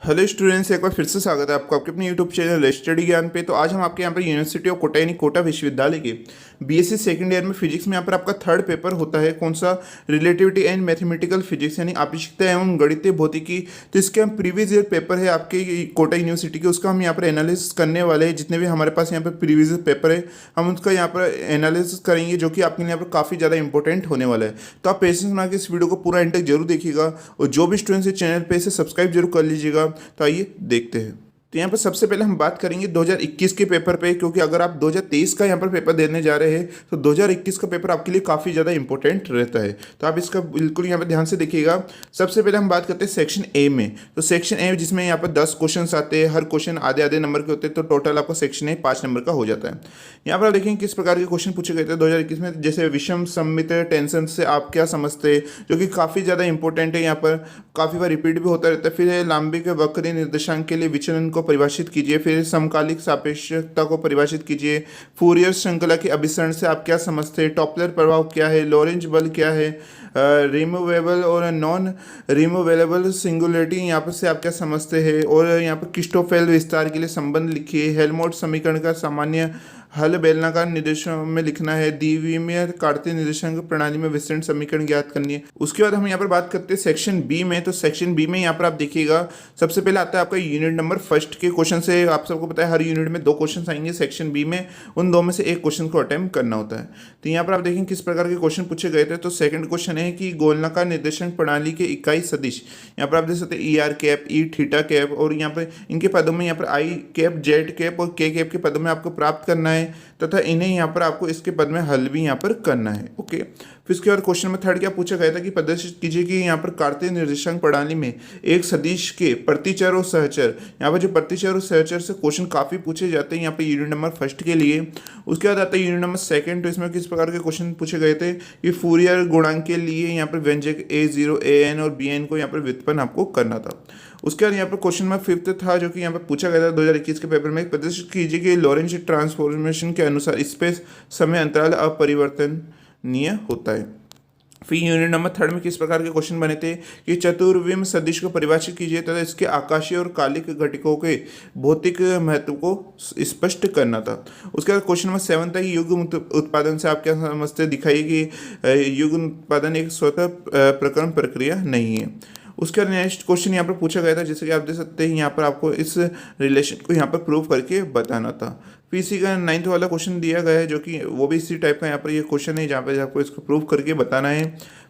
Hello students, एक बार फिर से स्वागत है आपको आपके अपने यूट्यूब चैनल स्टडी ज्ञान पे। तो आज हम आपके यहाँ पर यूनिवर्सिटी ऑफ कोटा यानी कोटा विश्वविद्यालय के बीएससी सेकंड ईयर में फिजिक्स में यहाँ पर आपका थर्ड पेपर होता है। कौन सा? रिलेटिविटी एंड मैथमेटिकल फिजिक्स यानी आपेक्षिकता एवं गणितीय भौतिकी। तो इसके हम प्रीवियस ईयर पेपर है आपके कोटा यूनिवर्सिटी के, उसका हम यहाँ पर एनालिसिस करने वाले हैं। जितने भी हमारे पास यहाँ पर प्रीवियस ईयर पेपर है हम उसका यहाँ पर एनालिसिस करेंगे, जो कि आपके लिए यहाँ पर काफ़ी ज़्यादा इंपॉर्टेंट होने वाला है। तो आप पेशेंस बना के इस वीडियो को पूरा एंड तक जरूर देखिएगा, और जो भी स्टूडेंट्स इस चैनल पे इसे सब्सक्राइब जरूर कर लीजिएगा। तो आइए देखते हैं। तो यहाँ पर सबसे पहले हम बात करेंगे 2021 के पेपर पे, क्योंकि अगर आप 2023 का यहाँ पर पेपर देने जा रहे हैं तो 2021 का पेपर आपके लिए काफ़ी ज़्यादा इंपॉर्टेंट रहता है। तो आप इसका बिल्कुल यहाँ पर ध्यान से देखिएगा। सबसे पहले हम बात करते हैं सेक्शन ए में। तो सेक्शन ए जिसमें यहाँ पर 10 क्वेश्चन आते हैं, हर क्वेश्चन आधे आधे नंबर के होते हैं, तो टोटल आपका सेक्शन ए 5 नंबर का हो जाता है। यहाँ पर आप देखेंगे किस प्रकार के क्वेश्चन पूछे गए थे 2021 में। जैसे विषम सममित टेंशन से आप क्या समझते हैं, जो कि काफ़ी ज़्यादा इंपॉर्टेंट है, यहाँ पर काफ़ी बार रिपीट भी होता रहता है। फिर है लांबी के वक्री निर्देशांक के लिए विचलन को परिभाषित कीजिए। फिर समकालिक सापेक्षता को परिभाषित कीजिए। फूरियर श्रृंखला के अभिसरण से आप क्या समझते हैं, टॉपलर प्रभाव क्या है, लॉरेंज बल क्या है, रिमूवेबल और नॉन रिमूवेबल सिंगुलरिटी यहाँ पर से आप क्या समझते हैं, और यहाँ पर क्रिस्टोफेल विस्तार के लिए संबंध लिखिए। हेल्महोल्ट्ज समीकरण का सामान्य हल बेलनाकार निर्देशों में लिखना है। द्विविमीय कार्तीय निर्देशांक प्रणाली में विस्तृण समीकरण ज्ञात करनी है। उसके बाद हम यहाँ पर बात करते हैं सेक्शन बी में। तो सेक्शन बी में यहाँ पर आप देखिएगा सबसे पहले आता है आपका यूनिट नंबर फर्स्ट के क्वेश्चन से। आप सबको पता है हर यूनिट में 2 क्वेश्चन आएंगे सेक्शन बी में, उन 2 में से एक क्वेश्चन को अटेम्प्ट करना होता है। तो यहाँ पर आप देखेंगे किस प्रकार के क्वेश्चन पूछे गए थे। तो सेकंड क्वेश्चन है कि गोलनाकार निर्देशांक प्रणाली के इकाई सदिश, यहाँ पर आप देख सकते हैं E R cap, E theta cap, और यहाँ पर इनके पदों में यहाँ पर आई कैप, जेड कैप और के कैप के पदों में आपको प्राप्त करना है, तथा इन्हें यहाँ पर आपको इसके पद में हल भी यहाँ पर करना है। ओके, फिर इसके बाद क्वेश्चन नंबर थर्ड क्या पूछा गया था कि प्रदर्शित कीजिए कि यहाँ पर कार्तीय निर्देशांक प्रणाली में एक सदिश के प्रतिचर और सहचर। यहाँ पर जो प्रतिचर और सहचर से क्वेश्चन काफ़ी पूछे जाते हैं यहाँ पे यूनिट नंबर फर्स्ट के लिए। उसके बाद आता है यूनिट नंबर सेकंड। तो इसमें किस प्रकार के क्वेश्चन पूछे गए थे कि फूरियर गुणांक के लिए यहाँ पर व्यंजक a0 an और bn को यहाँ पर व्युत्पन्न आपको करना था। उसके बाद यहाँ पर क्वेश्चन नंबर फिफ्थ था, जो कि यहाँ पर पूछा गया था 2021 के पेपर में। प्रदर्शित कीजिए कि लॉरेंज ट्रांसफॉर्मेशन के अनुसार स्पेस समय अंतराल अपरिवर्तनीय होता है। फिर यूनिट नंबर थर्ड में किस प्रकार के क्वेश्चन बने थे कि चतुर्विम सदिश को परिभाषित कीजिए तथा इसके आकाशीय और कालिक घटकों के भौतिक महत्व को स्पष्ट करना था। उसके बाद क्वेश्चन नंबर 7 था कि युग्म उत्पादन से आप क्या समझते, दिखाइए कि युग्म उत्पादन एक स्वतः प्रकरण प्रक्रिया नहीं है। उसके बाद नेक्स्ट क्वेश्चन यहाँ पर पूछा गया था, जैसे कि आप देख सकते हैं यहाँ पर आपको इस रिलेशन को यहाँ पर प्रूव करके बताना था। पीसी का 9th वाला क्वेश्चन दिया गया है, जो कि वो भी इसी टाइप का यहाँ पर ये क्वेश्चन है, जहाँ पर आपको इसको प्रूव करके बताना है।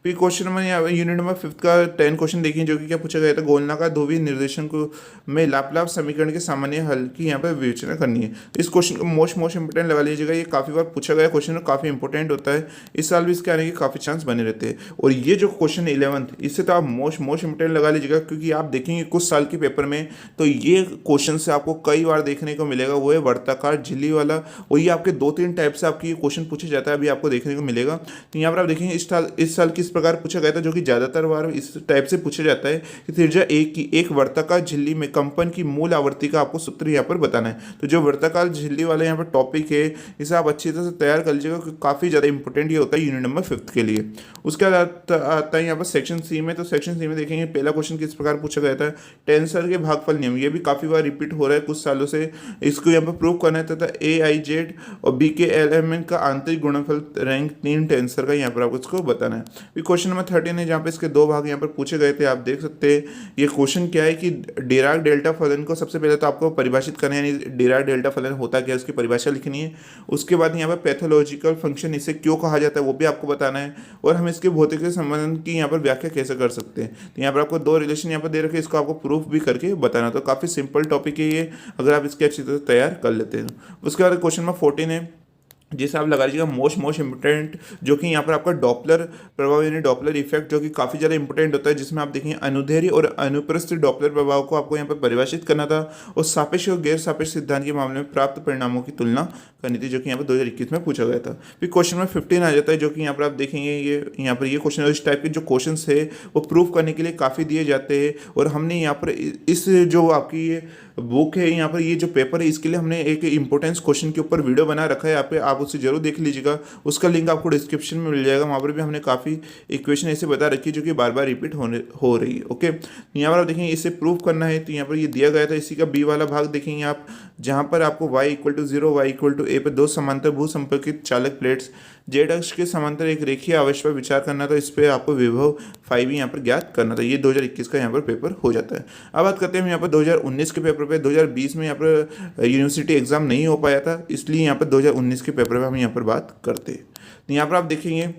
फिर क्वेश्चन नंबर यहाँ यूनिट नंबर 5 का 10 क्वेश्चन देखिए, जो कि क्या पूछा गया था, गोलनाकार ध्रुवीय निर्देशन को में लाप्लास समीकरण के सामान्य हल की यहाँ पर विवेचना करनी है। इस क्वेश्चन को मोस्ट इंपोर्टेंट लगा लीजिएगा, ये काफ़ी बार पूछा गया क्वेश्चन और काफ़ी इंपॉर्टेंट होता है। इस साल भी इसके आने के काफ़ी चांस बने रहते हैं। और ये जो क्वेश्चन 11th, इससे तो आप मोस्ट इंपोर्टेंट लगा लीजिएगा, क्योंकि आप देखेंगे कुछ साल के पेपर में तो ये क्वेश्चन से आपको कई बार देखने को मिलेगा। वो है वर्ताकार झिल्ली वाला, और ये आपके 2-3 टाइप से आपकी ये क्वेश्चन पूछा जाता है, अभी आपको देखने को मिलेगा। तो यहाँ पर आप देखेंगे इस साल किस प्रकार पूछा गया था, जो कि ज़्यादातर बार इस टाइप से पूछा जाता है कि त्रिज्या एक वर्ताकार झिल्ली में कंपन की मूल आवृत्ति का आपको सूत्र यहाँ पर बताना है। तो जो वर्ताकार झिल्ली वाला यहाँ पर टॉपिक है, इसे आप अच्छी तरह से तैयार कर लीजिएगा, क्योंकि काफ़ी ज़्यादा इंपॉर्टेंट ये होता है यूनिट नंबर 5 के लिए। उसके बाद आता है यहाँ पर सेक्शन सी में। तो सेक्शन सी में देखेंगे पहला क्वेश्चन किस प्रकार पूछा गया था, टेंसर के भागफल नियम। ये भी काफ़ी बार रिपीट हो रहा है कुछ सालों से, इसको यहाँ पर प्रूव करना है, तथा AIZ और BKLMN का आंतरिक गुणनफल रैंक 3 टेंसर का यहाँ पर आपको इसको बताना है। फिर क्वेश्चन नंबर 13 है, जहाँ पे इसके 2 भाग यहाँ पर पूछे गए थे। आप देख सकते हैं ये क्वेश्चन क्या है कि डिराक डेल्टा फलन को सबसे पहले तो आपको परिभाषित करना है, यानी डिराक डेल्टा फलन होता क्या है उसकी परिभाषा लिखनी है। उसके बाद यहाँ पर पैथोलॉजिकल फंक्शन इसे क्यों कहा जाता है वो भी आपको बताना है, और हम इसके भौतिक संबंध की यहाँ पर व्याख्या कैसे कर सकते हैं। तो यहाँ पर आपको 2 रिलेशन यहाँ पर दे रखे, इसको आपको प्रूफ भी करके बताना। तो काफ़ी सिंपल टॉपिक है ये, अगर आप इसके अच्छी तरह तैयार कर लेते हैं। उसके बाद क्वेश्चन नंबर 14 है, जिसे आप लगा लीजिएगा मोस्ट इंपोर्टेंट, जो कि यहाँ पर आपका डॉपलर प्रभाव यानी डॉपलर इफेक्ट, जो कि काफ़ी ज़्यादा इंपॉर्टेंट होता है, जिसमें आप देखेंगे अनुदैर्ध्य और अनुप्रस्थ डॉपलर प्रभाव को आपको यहाँ पर परिभाषित करना था, और सापेक्ष और गैर सापेक्ष सिद्धांत के मामले में प्राप्त परिणामों की तुलना करनी थी, जो कि यहाँ पर 2021 में पूछा गया था। फिर क्वेश्चन नंबर 15 आ जाता है, जो कि यहाँ पर आप देखेंगे ये यहाँ पर ये क्वेश्चन, इस टाइप के जो क्वेश्चन है वो प्रूव करने के लिए काफ़ी दिए जाते हैं। और हमने यहाँ पर इस जो आपकी ये बुक है, यहाँ पर ये जो पेपर है, इसके लिए हमने एक इंपॉर्टेंस क्वेश्चन के ऊपर वीडियो बना रखा है। यहाँ पे आप उसे जरूर देख लीजिएगा। उसका लिंक आपको डिस्क्रिप्शन में मिल जाएगा। वहाँ पर भी हमने काफ़ी इक्वेशन ऐसे बता रखी है जो कि बार बार रिपीट हो रही है। ओके, यहाँ पर आप देखेंगे इसे प्रूव करना है तो यहाँ पर ये दिया गया था। इसी का बी वाला भाग देखेंगे आप, जहाँ पर आपको y equal to 0 y equal to a पर दो समांतर भू संपर्कित चालक प्लेट्स जेड अक्ष के समांतर एक रेखीय आवेश पर विचार करना था। इस पर आपको विभव फाई भी यहाँ पर ज्ञात करना था। ये 2021 का यहाँ पर पेपर हो जाता है। अब बात करते हैं हम यहाँ पर 2019 के पेपर पे। 2020 में यहाँ पर यूनिवर्सिटी एग्जाम नहीं हो पाया था, इसलिए यहाँ पर 2019 के पेपर पे हम यहाँ पर बात करते हैं। तो यहाँ पर आप देखेंगे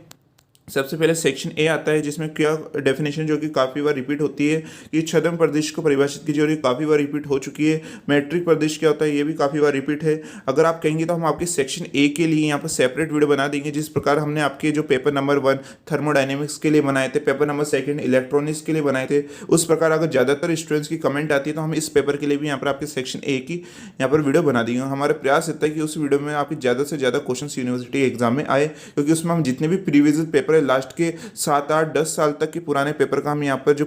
सबसे पहले सेक्शन ए आता है, जिसमें क्या डेफिनेशन जो कि काफ़ी बार रिपीट होती है कि छद्म प्रदेश को परिभाषित कीजिए, और ये काफ़ी बार रिपीट हो चुकी है। मैट्रिक प्रदेश क्या होता है ये भी काफ़ी बार रिपीट है। अगर आप कहेंगे तो हम आपके सेक्शन ए के लिए यहाँ पर सेपरेट वीडियो बना देंगे, जिस प्रकार हमने आपके जो पेपर नंबर 1 थर्मोडाइनमिक्स के लिए बनाए थे, पेपर नंबर 2 इलेक्ट्रॉनिक्स के लिए बनाए थे। उस प्रकार अगर ज़्यादातर स्टूडेंट्स की कमेंट आती है तो हम इस पेपर के लिए भी यहाँ पर आपके सेक्शन ए की यहाँ पर वीडियो बना देंगे। हमारा प्रयास रहता है कि उस वीडियो में आपके ज़्यादा से ज़्यादा क्वेश्चन यूनिवर्सिटी एग्जाम में आए, क्योंकि उसमें हम जितने भी प्रीवियस पेपर है लास्ट के 7, 8, 10 साल तक के पुराने पेपर का हम यहाँ पर जो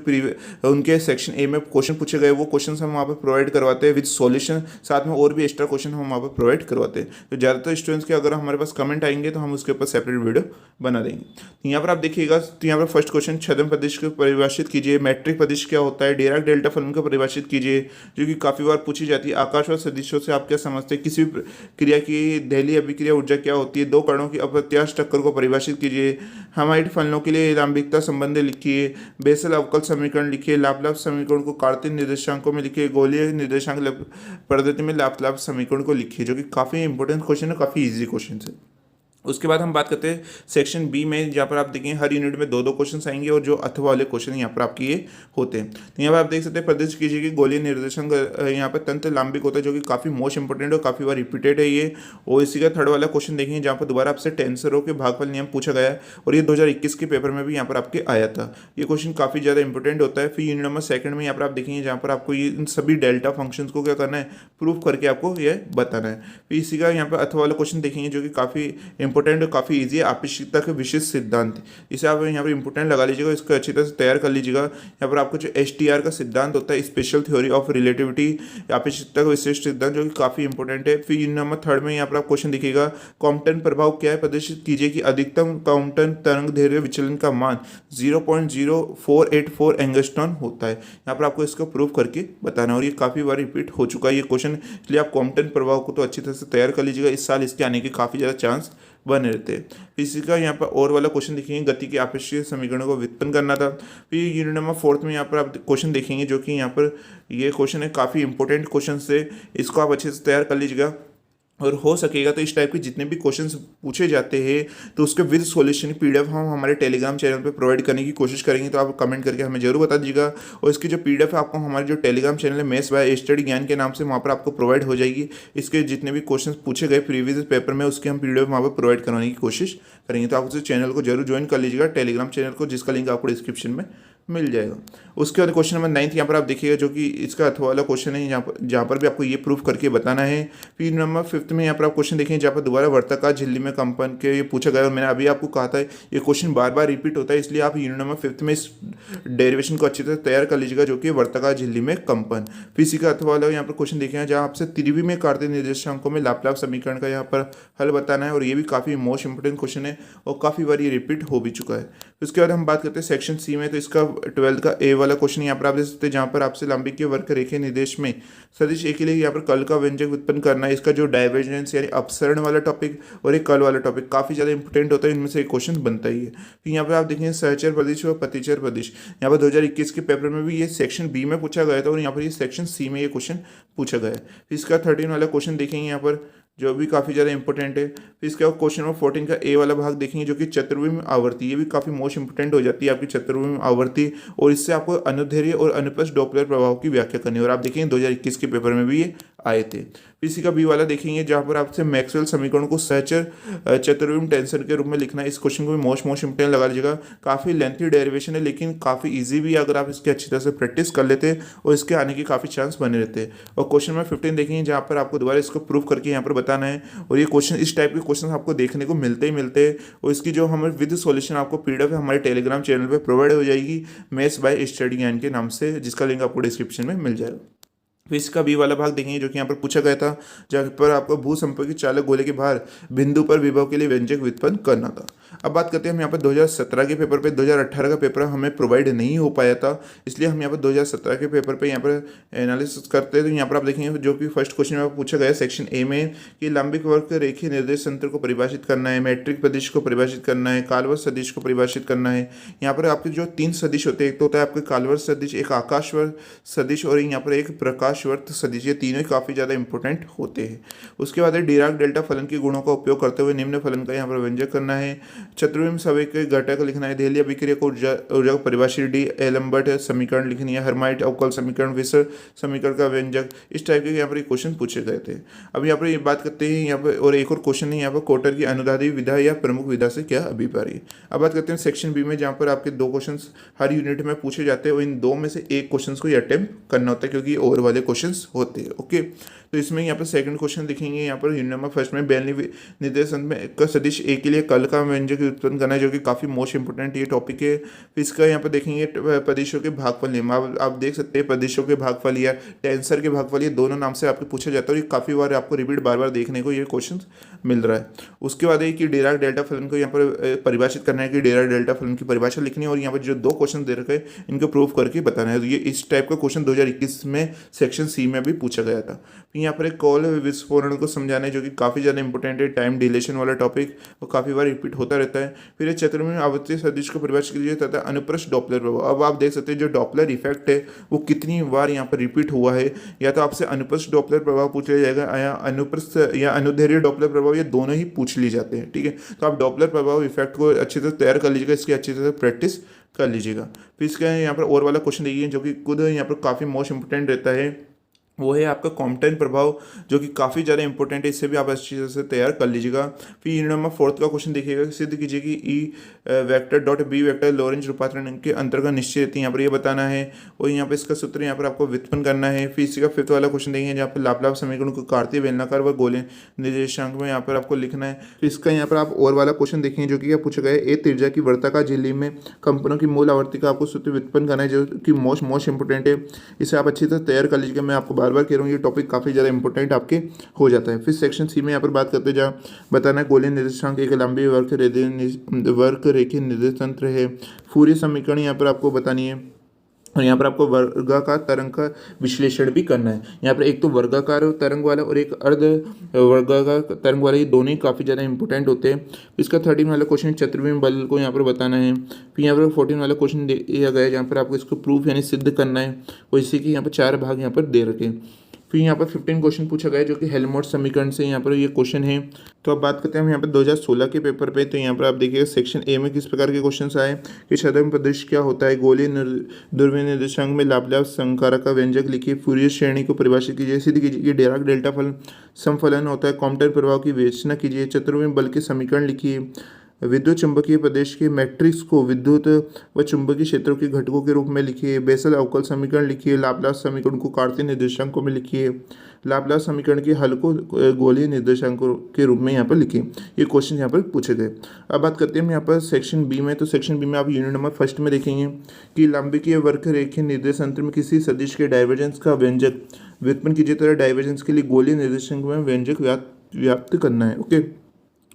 उनके सेक्शन ए में क्वेश्चन पूछे गए वो क्वेश्चन हम वहाँ पर प्रोवाइड करवाते हैं विद सॉल्यूशन, साथ में और भी एक्स्ट्रा क्वेश्चन हम वहाँ पर प्रोवाइड करवाते हैं। तो ज़्यादातर स्टूडेंट्स के अगर हमारे पास कमेंट आएंगे तो हम उसके ऊपर सेपरेट वीडियो बना देंगे। तो यहाँ पर आप देखिएगा, तो यहाँ पर फर्स्ट क्वेश्चन छद्म प्रदेश को परिभाषित कीजिए, मैट्रिक प्रदेश क्या होता है, डिराक डेल्टा फलन को परिभाषित कीजिए, जो कि काफ़ी बार पूछी जाती है। आकाश और सदिशों से आप क्या समझते हैं, किसी भी क्रिया की दहलीय अभिक्रिया ऊर्जा क्या होती है, दो कणों की अप्रत्याश टक्कर को परिभाषित कीजिए, हमाइट फलनों के लिए लांबिकता संबंध लिखिए, बेसल अवकल समीकरण लिखिए, लाप्लास समीकरण को कार्तीय निर्देशांकों में लिखिए, गोलीय निर्देशांक पद्धति में लाप्लास समीकरण को लिखिए, जो कि काफ़ी इंपॉर्टेंट क्वेश्चन है, काफ़ी इजी क्वेश्चन है। उसके बाद हम बात करते हैं सेक्शन बी में, जहाँ पर आप देखेंगे हर यूनिट में 2-2 क्वेश्चन आएंगे और जो अथवा वाले क्वेश्चन यहाँ पर आपके ये होते हैं। तो यहाँ पर आप देख सकते हैं प्रदर्शित कीजिए कि गोलीय निर्देशांक यहाँ पर तंत्र लांबिक होता है, जो कि काफ़ी मोस्ट इंपॉर्टेंट और काफ़ी बार रिपीटेड है ये। और इसी का थर्ड वाला क्वेश्चन देखेंगे जहाँ पर दोबारा आपसे टेंसरों के भागफल नियम पूछा गया है, और ये 2021 के पेपर में भी यहाँ पर आपके आया था। ये क्वेश्चन काफ़ी ज़्यादा इंपॉर्टेंट होता है। फिर यूनिट नंबर 2 में यहाँ पर आप देखेंगे जहाँ पर आपको ये इन सभी डेल्टा फंक्शंस को क्या करना है, प्रूफ करके आपको ये बताना है। फिर इसी का यहाँ पर अथवा वाला क्वेश्चन देखेंगे जो कि काफ़ी इंपॉर्टेंट और काफ़ी ईजी, आपेक्षिकता के विशेष सिद्धांत। इसे आप यहाँ पर इंपोर्टेंट लगा लीजिएगा, इसको अच्छी तरह से तैयार कर लीजिएगा। यहाँ पर आपको जो STR का सिद्धांत होता है, स्पेशल थ्योरी ऑफ रिलेटिविटी, आपेक्षिकता का विशेष सिद्धांत, जो कि काफी इंपॉर्टेंट है। फिर यूनिट नंबर 3 में यहाँ पर आप क्वेश्चन दिखेगा, कॉम्पटन प्रभाव क्या है, प्रदर्शित कीजिए कि अधिकतम कॉम्पटन तरंग दैर्घ्य विचलन का मान 0.0484 एंगस्ट्रॉन होता है। यहाँ पर आपको इसको प्रूव करके बताना है, और ये काफी बार रिपीट हो चुका है ये क्वेश्चन, इसलिए आप कॉम्पटन प्रभाव को तो अच्छी तरह से तैयार कर लीजिएगा। इस साल इसके आने के काफी ज्यादा चांस बने रहते हैं। इसी का यहाँ पर और वाला क्वेश्चन देखेंगे, गति के आपेक्षिक समीकरणों को व्युत्पन्न करना था। फिर यूनिट नंबर 4 में यहाँ पर आप क्वेश्चन देखेंगे, जो कि यहाँ पर ये क्वेश्चन है, काफ़ी इंपॉर्टेंट क्वेश्चन से, इसको आप अच्छे से तैयार कर लीजिएगा। और हो सकेगा तो इस टाइप के जितने भी क्वेश्चंस पूछे जाते हैं तो उसके विद सॉल्यूशन PDF हम हमारे टेलीग्राम चैनल पे प्रोवाइड करने की कोशिश करेंगे, तो आप कमेंट करके हमें जरूर बता दीजिएगा। और इसकी जो PDF है आपको हमारे जो टेलीग्राम चैनल है मैथ्स बाय स्टडी ज्ञान के नाम से, वहाँ पर आपको प्रोवाइड हो जाएगी। इसके जितने भी क्वेश्चन पूछे गए प्रीवियस पेपर में, उसके हम PDF वहाँ पर प्रोवाइड करवाने की कोशिश करेंगे। तो आप उस चैनल को जरूर ज्वाइन कर लीजिएगा, टेलीग्राम चैनल को, जिसका लिंक आपको डिस्क्रिप्शन में मिल जाएगा। उसके बाद क्वेश्चन नंबर 9 यहाँ पर आप देखिएगा, जो कि इसका अथवा वाला क्वेश्चन है, जहाँ पर भी आपको ये प्रूफ करके बताना है। फिर नंबर 5 में यहाँ पर आप क्वेश्चन देखेंगे, जहाँ पर दोबारा वर्ताकार झिल्ली में कंपन के ये पूछा गया, और मैंने अभी आपको कहा था ये क्वेश्चन बार बार रिपीट होता है, इसलिए आप यूनिट नंबर 5 में इस डेरिवेशन को अच्छी तरह तैयार कर लीजिएगा, जो कि वर्ताकार झिल्ली में कंपन। फिर इसी का अथवा वाला यहाँ पर क्वेश्चन देखेंगे, जहाँ आपसे त्रिविमीय कार्तीय निर्देशांकों में लाप्लास समीकरण का यहाँ पर हल बताना है, और ये भी काफ़ी मोस्ट इंपोर्टेंट क्वेश्चन है और काफ़ी बार ये रिपीट हो भी चुका है। उसके बाद हम बात करते हैं सेक्शन सी में, तो इसका 12 का ए वाला क्वेश्चन यहाँ पर आप देख सकते हैं, जहाँ पर आपसे लंबिक वक्र रेखीय निर्देश में सदिश ए के लिए यहाँ पर कल का व्यंजक उत्पन्न करना है। इसका जो डाइवर्जेंस यानी अपसरण वाला टॉपिक और एक कल वाला टॉपिक काफी ज्यादा इंपॉर्टेंट होता है, इनमें से एक क्वेश्चन बनता ही है। फिर यहाँ पर आप देखेंगे सहचर प्रदेश और पतिचर प्रदेश, यहाँ पर 2021 के पेपर में भी ये सेक्शन बी में पूछा गया था, और यहाँ पर ये सेक्शन सी में ये क्वेश्चन पूछा गया है। फिर इसका 13 वाला क्वेश्चन देखेंगे यहाँ पर, जो भी काफ़ी ज़्यादा इंपॉर्टेंट है। फिर इसके बाद क्वेश्चन नंबर 14 का ए वाला भाग देखेंगे, जो कि चतुर्विम आवर्ती, ये भी काफ़ी मोस्ट इंपॉर्टेंट हो जाती है आपकी चतुर्विम आवर्ती, और इससे आपको अनुदैर्घ्य और अनुप्रस्थ डॉपलर प्रभाव की व्याख्या करनी है, और आप देखेंगे 2021 के पेपर में भी ये आए थे। फिर इसी का बी वाला देखेंगे, जहाँ पर आपसे मैक्सवेल समीकरण को सहचर चतुर्विम टेंसर के रूप में लिखना है। इस क्वेश्चन को भी मोस्ट इंपॉर्टेंट लगा लीजिएगा, काफ़ी लेंथी डेरिवेशन है, लेकिन काफ़ी ईजी भी अगर आप इसकी अच्छी तरह से प्रैक्टिस कर लेते हैं, और इसके आने के काफ़ी चांस बने रहते हैं। और क्वेश्चन नंबर 15 देखेंगे, जहाँ पर आपको दोबारा इसको प्रूव करके यहाँ पर बताना है, और ये क्वेश्चन इस टाइप के क्वेश्चन आपको देखने को मिलते ही मिलते हैं, और इसकी जो हमें विद सॉल्यूशन आपको PDF हमारे टेलीग्राम चैनल पे प्रोवाइड हो जाएगी, मैथ्स बाय स्टडी ज्ञान के नाम से, जिसका लिंक आपको डिस्क्रिप्शन में मिल जाएगा। फिर इसका बी वाला भाग देखेंगे जो कि यहाँ पर पूछा गया था, जहाँ पर आपको भूसंपर्की चालक गोले के बाहर बिंदु पर विभव के लिए व्यंजक व्युत्पन्न करना था। अब बात करते हैं हम यहाँ पर 2017 के पेपर पे। 2018 का पेपर हमें प्रोवाइड नहीं हो पाया था, इसलिए हम यहाँ पर 2017 के पेपर पे यहाँ पर एनालिसिस करते हैं। तो यहाँ पर आप देखेंगे जो कि फर्स्ट क्वेश्चन में पूछा गया सेक्शन ए में कि लंबिक वक्र रेखीय निर्देश तंत्र को परिभाषित करना है, मैट्रिक सदिश को परिभाषित करना है, काल्वर सदिश को परिभाषित करना है। यहाँ पर आपके जो 3 सदिश होते हैं, एक तो होता है आपके काल्वर सदिश, एक आकाशवर्त सदिश और यहाँ पर एक प्रकाशवर्त सदिश। ये तीनों ही काफ़ी ज़्यादा इंपॉर्टेंट होते हैं। उसके बाद डिराक डेल्टा फलन के गुणों का उपयोग करते हुए निम्न फलन का यहाँ पर व्यंजक करना है। चतुर्विम संवेग के घटक लिखना है। देहली अभिक्रिया को ऊर्जा को परिभाषित डी एलम्बर्ट समीकरण लिखनी है। हर्माइट अवकल समीकरण, विसर समीकरण का व्यंजक, इस टाइप के यहाँ पर क्वेश्चन पूछे गए थे। अब यहाँ पर ये बात करते हैं यहाँ पर, और एक और क्वेश्चन है यहाँ पर कोटर की अनुदादी विधा या प्रमुख विधा से क्या अभिप्राय है। अब बात करते हैं सेक्शन बी में, जहाँ पर आपके 2 क्वेश्चन हर यूनिट में पूछे जाते हैं और इन 2 में से एक क्वेश्चन को अटेम्प्ट करना होता है क्योंकि और वाले क्वेश्चन होते हैं। ओके, तो इसमें यहाँ पर सेकंड क्वेश्चन दिखेंगे। यहाँ पर यूनिट नंबर फर्स्ट में बेलनी निर्देश में एक सदिश ए के लिए कल का व्यंजक उत्पन्न करना है, जो कि काफ़ी मोस्ट इंपोर्टेंट ये टॉपिक है। फिर इसका यहाँ पर देखेंगे प्रदेशों के भागफल नियम। आप देख सकते हैं प्रदेशों के भागफल या टेंसर के भागफल, ये दोनों नाम से आपको पूछा जाता है और ये काफ़ी बार आपको रिपीट बार बार देखने को ये क्वेश्चन मिल रहा है। उसके बाद है कि डिराक डेल्टा फलन को यहाँ पर परिभाषित करना है कि डिराक डेल्टा फलन की परिभाषा लिखनी है और यहाँ पर जो 2 क्वेश्चन दे रखे हैं इनको प्रूव करके बताना है। तो ये इस टाइप का क्वेश्चन 2021 में सेक्शन सी में भी पूछा गया था। फिर यहाँ पर एक कौल विस्फोरण को समझाना है, जो कि काफ़ी ज़्यादा इंपॉर्टेंट है। टाइम डिलेशन वाला टॉपिक वो काफ़ी बार रिपीट होता रहता है। फिर चतुर्विम आवर्ती सदिश को परिभाषित कीजिए तथा अनुप्रस्थ डॉपलर प्रभाव। अब आप देख सकते हैं जो डॉपलर इफेक्ट है वो कितनी बार यहाँ पर रिपीट हुआ है। या तो आपसे अनुप्रस्थ डॉपलर प्रभाव पूछ लिया जाएगा या अनुप्रस्थ या अनुदैर्घ्य डॉपलर प्रभाव, ये दोनों ही पूछ ली जाते हैं। ठीक है, तो आप डॉपलर प्रभाव इफेक्ट को अच्छी तरह तैयार कर लीजिएगा, इसकी अच्छी तरह प्रैक्टिस कर लीजिएगा। फिर इसका यहाँ पर और वाला क्वेश्चन देखिए जो कि खुद यहाँ पर काफ़ी मोस्ट इंपोर्टेंट रहता है, वो है आपका कॉम्पटन प्रभाव, जो कि काफ़ी ज़्यादा इंपॉर्टेंट है। इससे भी आप अच्छी तरह से तैयार कर लीजिएगा। फिर यूनिट नंबर 4 का क्वेश्चन देखिएगा, सिद्ध कीजिए कि E vector dot B vector Lorentz रूपांतरण के अंतर्गत निश्चित रहती है। यहाँ पर ये बताना है और यहाँ पर इसका सूत्र यहाँ पर आपको व्युत्पन्न करना है। फिर इसी का 5th वाला क्वेश्चन देखेंगे जहाँ पर लाप्लास समीकरण को कार्तीय बेलनाकार व गोले निर्देशांक में यहाँ पर आपको लिखना है। फिर इसका यहाँ पर आप और वाला क्वेश्चन देखेंगे जो कि क्या पूछा गया है, ए त्रिज्या की वर्ताकार झिल्ली में कंपनों की मूल आवर्ती का आपको सूत्र व्युत्पन्न करना है, जो कि मोस्ट इंपोर्टेंट है। इसे आप अच्छी तरह तैयार कर लीजिएगा। मैं आपको बार बार कह रहा हूँ ये टॉपिक काफ़ी ज़्यादा इंपॉर्टेंट आपके हो जाता है। फिर सेक्शन सी में यहाँ पर बात करते हैं जहाँ बताना है गोलीय निर्देशांक एक लंबी वक्र रेखीय निर्देश तंत्र है। फूरियर समीकरण यहाँ पर आपको बतानी है और यहाँ पर आपको वर्गाकार तरंग का विश्लेषण भी करना है। यहाँ पर एक तो वर्गाकार तरंग वाला और एक अर्ध वर्गाकार तरंग वाला, ये दोनों ही काफ़ी ज़्यादा इंपॉर्टेंट होते हैं। इसका 13 वाला क्वेश्चन चतुर्विम बल को यहाँ पर बताना है। फिर यहाँ पर 14 वाला क्वेश्चन दिया गया है जहाँ पर आपको इसको प्रूफ यानी सिद्ध करना है और इसी के यहाँ पर 4 भाग यहाँ पर दे रखे हैं। फिर यहाँ पर 15 क्वेश्चन पूछा गया है जो कि हेल्महोल्ट्ज समीकरण से यहाँ पर ये क्वेश्चन है। तो अब बात करते हैं हम यहाँ पर 2016 के पेपर पे। तो यहाँ पर आप देखिएगा सेक्शन ए में किस प्रकार के क्वेश्चन आए कि छद्म प्रदेश क्या होता है, गोलीय ध्रुवीय निर्देशांक में लाप्लास संकारक का व्यंजक लिखिए, फूरियर श्रेणी को परिभाषित कीजिए, सिद्ध कीजिए कि डिराक डेल्टा फलन समफलन होता है, कॉम्पटन प्रभाव की विवेचना कीजिए, चतुर्विम बल के समीकरण लिखिए, विद्युत चुंबकीय प्रदेश के मैट्रिक्स को विद्युत व चुंबकीय क्षेत्रों के घटकों के रूप में लिखिए, बेसल अवकल समीकरण लिखिए, लाप्लास समीकरण को कार्तीय निर्देशांकों में लिखिए, लाप्लास समीकरण के हल को गोलीय निर्देशांकों के रूप में यहाँ पर लिखिए। ये क्वेश्चन यहाँ पर पूछे गए। अब बात करते हैं यहाँ पर सेक्शन बी में। तो सेक्शन बी में आप यूनिट नंबर फर्स्ट में देखेंगे कि लंबिकीय वक्र रेखीय निर्देश तंत्र में किसी सदिश के डाइवर्जेंस का व्यंजक व्युत्पन्न कीजिए तथा डाइवर्जेंस के लिए गोलीय निर्देशांक में व्यंजक व्याप्त करना है। ओके,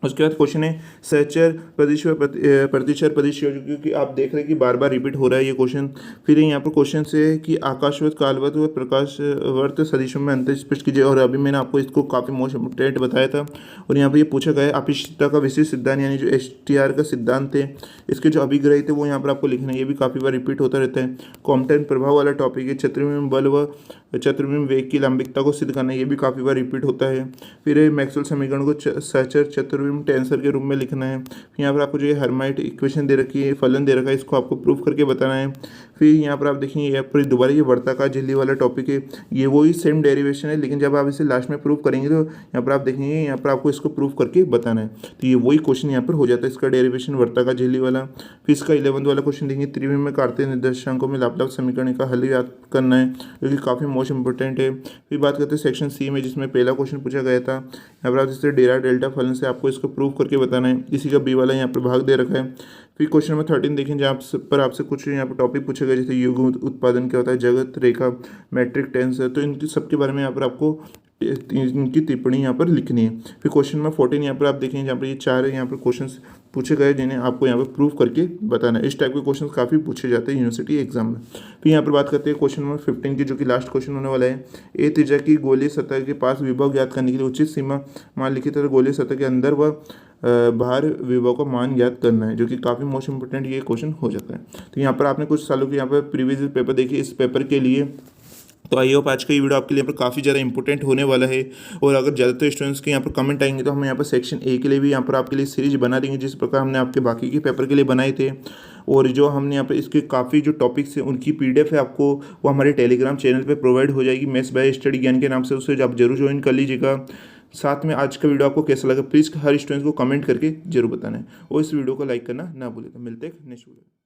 उसके बाद क्वेश्चन है सहचर प्रदिश व प्रतिचर प्रदिश, क्योंकि आप देख रहे हैं कि बार बार रिपीट हो रहा है ये क्वेश्चन। फिर यहाँ पर क्वेश्चन से कि आकाशवत कालवत व प्रकाशवर्त सदिशों में अंतर स्पष्ट कीजिए, और अभी मैंने आपको इसको काफ़ी मोस्ट इम्पोर्टेंट बताया था। और यहाँ पर ये पूछा गया है अपिष्टता का विशिष्ट सिद्धांत यानी जो STR का सिद्धांत थे, इसके जो अभिग्रही थे वो यहाँ पर आपको लिखना है। ये भी काफ़ी बार रिपीट होता रहता है। कॉम्पटन प्रभाव वाला टॉपिक है। चतुर्विम बल व चतुर्विम वेग की लंबिकता को सिद्ध करना है, ये भी काफ़ी बार रिपीट होता है। फिर मैक्सवेल समीकरण को सहचर चतुर्विम टेंसर के रूप में लिखना है। फिर यहाँ पर आपको जो है हर्माइट इक्वेशन दे रखी है, फलन दे रखा है, इसको आपको प्रूफ करके बताना है। फिर यहाँ पर आप देखेंगे यहाँ पर दोबारा ये वर्ताकार झिल्ली वाला टॉपिक है, ये वही सेम डेरिवेशन है, लेकिन जब आप इसे लास्ट में प्रूफ करेंगे तो यहाँ पर आप देखेंगे यहाँ पर आपको इसको प्रूफ करके बताना है। तो ये वही क्वेश्चन यहाँ पर हो जाता है, इसका डेरिवेशन वर्ताकार झिल्ली वाला। फिर इसका 11th वाला क्वेश्चन देखेंगे त्रिविम में कार्तीय निर्देशांकों में लाप्लास समीकरण का हल याद करना है, जो कि काफ़ी मोस्ट इंपोर्टेंट है। फिर बात करते हैं सेक्शन सी में, जिसमें पहला क्वेश्चन पूछा गया था। यहाँ पर आप इससे डिराक डेल्टा फलन से आपको इसको प्रूफ करके बताना है। इसी का बी वाला यहाँ पर भाग दे रखा है। फिर क्वेश्चन नंबर 13 देखें, जहाँ पर आपसे कुछ यहाँ पर टॉपिक पूछे गए, जैसे युग उत्पादन क्या होता है, जगत रेखा, मैट्रिक टेंस है, तो इनकी सबके बारे में यहाँ पर आपको इनकी टिप्पणी यहाँ पर लिखनी है। फिर क्वेश्चन नंबर 14 यहाँ पर आप देखें, जहाँ पर ये चार यहाँ पर क्वेश्चंस पूछे गए जिन्हें आपको यहाँ पर प्रूव करके बताना है। इस टाइप के क्वेश्चन काफ़ी पूछे जाते हैं यूनिवर्सिटी एग्जाम में। फिर यहाँ पर बात करते हैं क्वेश्चन नंबर 15 की, जो कि लास्ट क्वेश्चन होने वाला है। ए त्रिज्या की गोलीय सतह के पास विभव ज्ञात करने के लिए उचित सीमा मान लिखी तरह गोलीय सतह के अंदर व बाहर विभव का मान ज्ञात करना है, जो कि काफ़ी मोस्ट इंपोर्टेंट ये क्वेश्चन हो जाता है। तो यहाँ पर आपने कुछ सालों के यहाँ पर प्रीवियस पेपर देखिए इस पेपर के लिए। तो आई होप आज का ये वीडियो आपके लिए यहाँ पर काफ़ी ज़्यादा इंपॉर्टेंट होने वाला है। और अगर ज़्यादातर स्टूडेंट्स के यहाँ पर कमेंट आएंगे तो हम यहाँ पर सेक्शन ए के लिए भी यहाँ पर आपके लिए सीरीज बना देंगे, जिस प्रकार हमने आपके बाकी के पेपर के लिए बनाए थे। और जो हमने यहाँ पर इसके काफ़ी जो टॉपिक्स हैं उनकी PDF है आपको वो हमारे टेलीग्राम चैनल पर प्रोवाइड हो जाएगी, मेस बाय स्टडी ज्ञान के नाम से। उसे आप जरूर ज्वाइन कर लीजिएगा। साथ में आज का वीडियो आपको कैसा लगा प्लीज़ हर स्टूडेंट को कमेंट करके जरूर बताना है, और इस वीडियो को लाइक करना ना भूलें। तो मिलते हैं नेक्स्ट वीडियो।